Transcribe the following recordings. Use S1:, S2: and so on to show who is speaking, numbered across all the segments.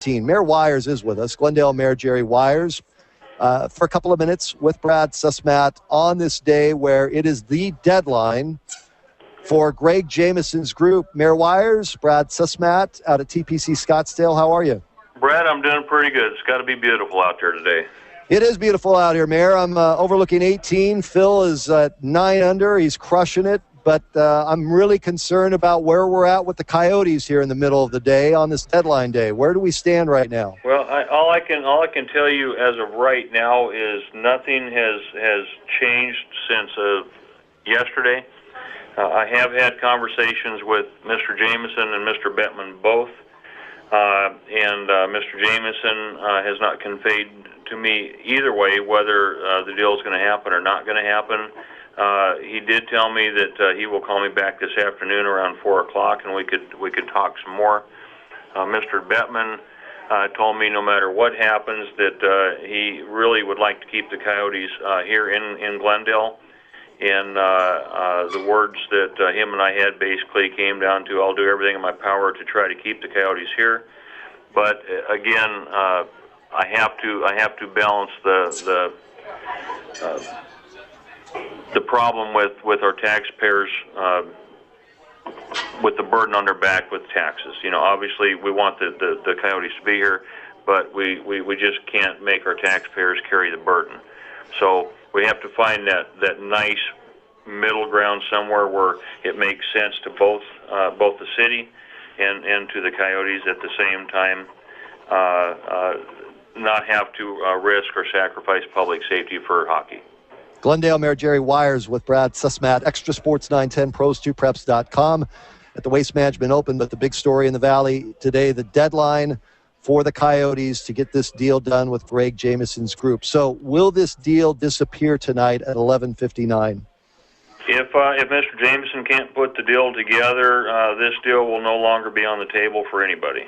S1: Mayor Weiers is with us, Glendale Mayor Jerry Weiers, for a couple of minutes with Brad Sussmat on this day where it is the deadline for Greg Jamison's group. Mayor Weiers, Brad Sussmat out at TPC Scottsdale. How are you?
S2: Brad, I'm doing pretty good. It's got to be beautiful out there today.
S1: It is beautiful out here, Mayor. I'm overlooking 18. Phil is at 9 under. He's crushing it. But I'm really concerned about where we're at with the Coyotes here in the middle of the day on this deadline day. Where do we stand right now?
S2: Well, all I can tell you as of right now is nothing has changed since yesterday. I have had conversations with Mr. Jamison and Mr. Bettman both, and Mr. Jamison has not conveyed to me either way whether the deal is going to happen or not going to happen. He did tell me that he will call me back this afternoon around 4 o'clock, and we could talk some more. Mr. Bettman told me no matter what happens that he really would like to keep the Coyotes here in Glendale. And the words that him and I had basically came down to, I'll do everything in my power to try to keep the Coyotes here. But again, I have to balance the problem with our taxpayers, with the burden on their back with taxes. You know, obviously we want the Coyotes to be here, but we just can't make our taxpayers carry the burden. So we have to find that nice middle ground somewhere where it makes sense to both the city and to the Coyotes at the same time, not have to risk or sacrifice public safety for hockey.
S1: Glendale Mayor Jerry Weiers with Brad Sussmat, Extra Sports 910, pros2preps.com at the Waste Management Open. But the big story in the Valley today, the deadline for the Coyotes to get this deal done with Greg Jamison's group. So will this deal disappear tonight at 11:59?
S2: If Mr. Jamison can't put the deal together, this deal will no longer be on the table for anybody.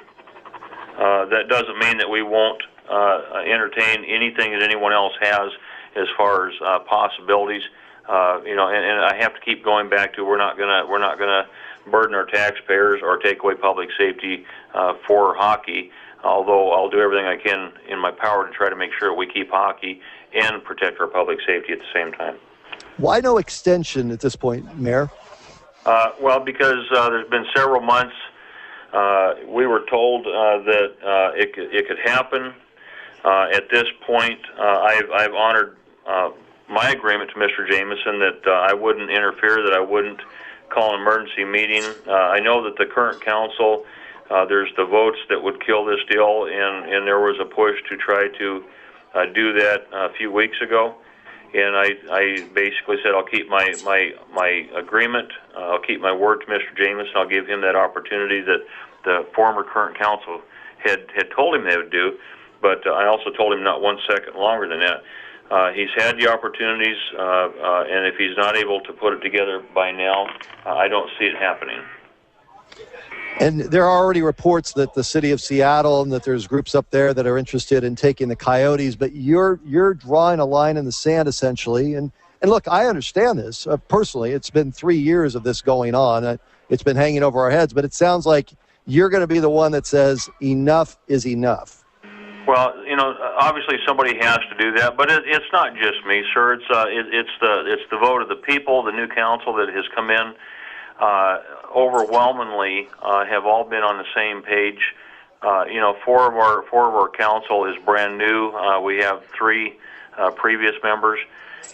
S2: That doesn't mean that we won't entertain anything that anyone else has as far as possibilities. You know, and I have to keep going back to we're not gonna burden our taxpayers or take away public safety for hockey. Although I'll do everything I can in my power to try to make sure we keep hockey and protect our public safety at the same time.
S1: Why no extension at this point, Mayor?
S2: Well, because there's been several months. We were told that it could happen. At this point, I've honored my agreement to Mr. Jamison that I wouldn't interfere, that I wouldn't call an emergency meeting. I know that the current council, there's the votes that would kill this deal, and there was a push to try to do that a few weeks ago. And I basically said I'll keep my agreement. I'll keep my word to Mr. Jamison. I'll give him that opportunity that the former current council had told him they would do. But I also told him not 1 second longer than that. He's had the opportunities, and if he's not able to put it together by now, I don't see it happening.
S1: And there are already reports that the city of Seattle and that there's groups up there that are interested in taking the Coyotes, but you're drawing a line in the sand essentially. And look, I understand this personally. It's been 3 years of this going on. It's been hanging over our heads, but it sounds like you're going to be the one that says enough is enough.
S2: Well, you know, obviously somebody has to do that, but it's not just me, sir. It's the vote of the people, the new council that has come in. Overwhelmingly have all been on the same page. You know, four of our council is brand new. We have 3 previous members,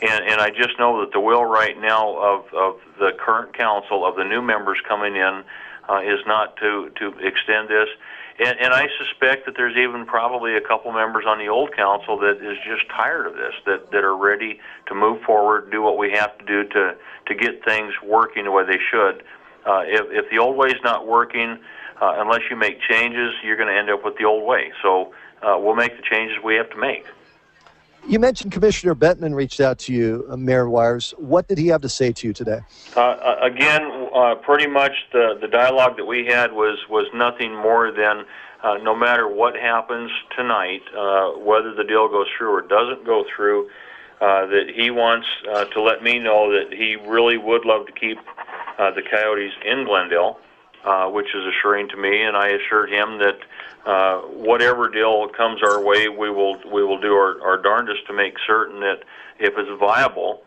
S2: and I just know that the will right now of the current council, of the new members coming in, is not to extend this. And I suspect that there's even probably a couple members on the old council that is just tired of this, that are ready to move forward, do what we have to do to get things working the way they should. If the old way is not working, unless you make changes, you're going to end up with the old way. So we'll make the changes we have to make.
S1: You mentioned Commissioner Bettman reached out to you, Mayor Weiers. What did he have to say to you today?
S2: Again, pretty much the dialogue that we had was nothing more than no matter what happens tonight, whether the deal goes through or doesn't go through, that he wants to let me know that he really would love to keep the Coyotes in Glendale. which is assuring to me, and I assured him that whatever deal comes our way, we will do our darndest to make certain that if it's viable,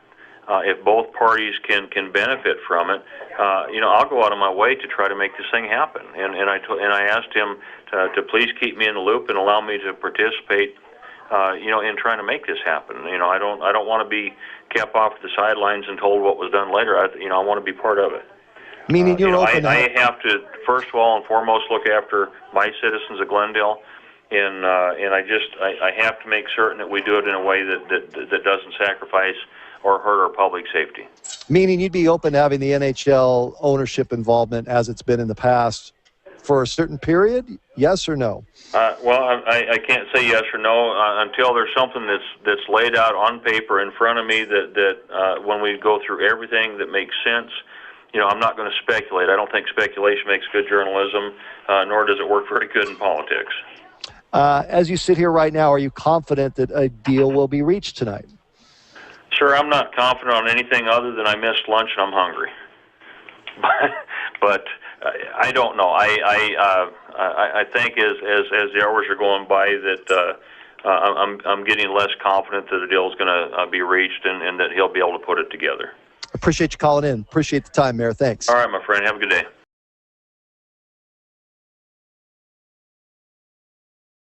S2: if both parties can benefit from it, I'll go out of my way to try to make this thing happen. And I asked him to please keep me in the loop and allow me to participate, in trying to make this happen. I don't want to be kept off the sidelines and told what was done later. I want to be part of it.
S1: Meaning you're open.
S2: I have to first of all and foremost look after my citizens of Glendale, and I have to make certain that we do it in a way that doesn't sacrifice or hurt our public safety. Meaning
S1: you'd be open to having the NHL ownership involvement as it's been in the past for a certain period, yes or no?
S2: Well, I can't say yes or no until there's something that's laid out on paper in front of me that when we go through everything that makes sense. I'm not going to speculate. I don't think speculation makes good journalism, nor does it work very good in politics.
S1: As you sit here right now, are you confident that a deal will be reached tonight?
S2: Sir, I'm not confident on anything other than I missed lunch and I'm hungry. But I don't know. I think as the hours are going by that I'm getting less confident that a deal is going to be reached and that he'll be able to put it together.
S1: Appreciate you calling in. Appreciate the time, Mayor. Thanks.
S2: All right, my friend. Have a good day.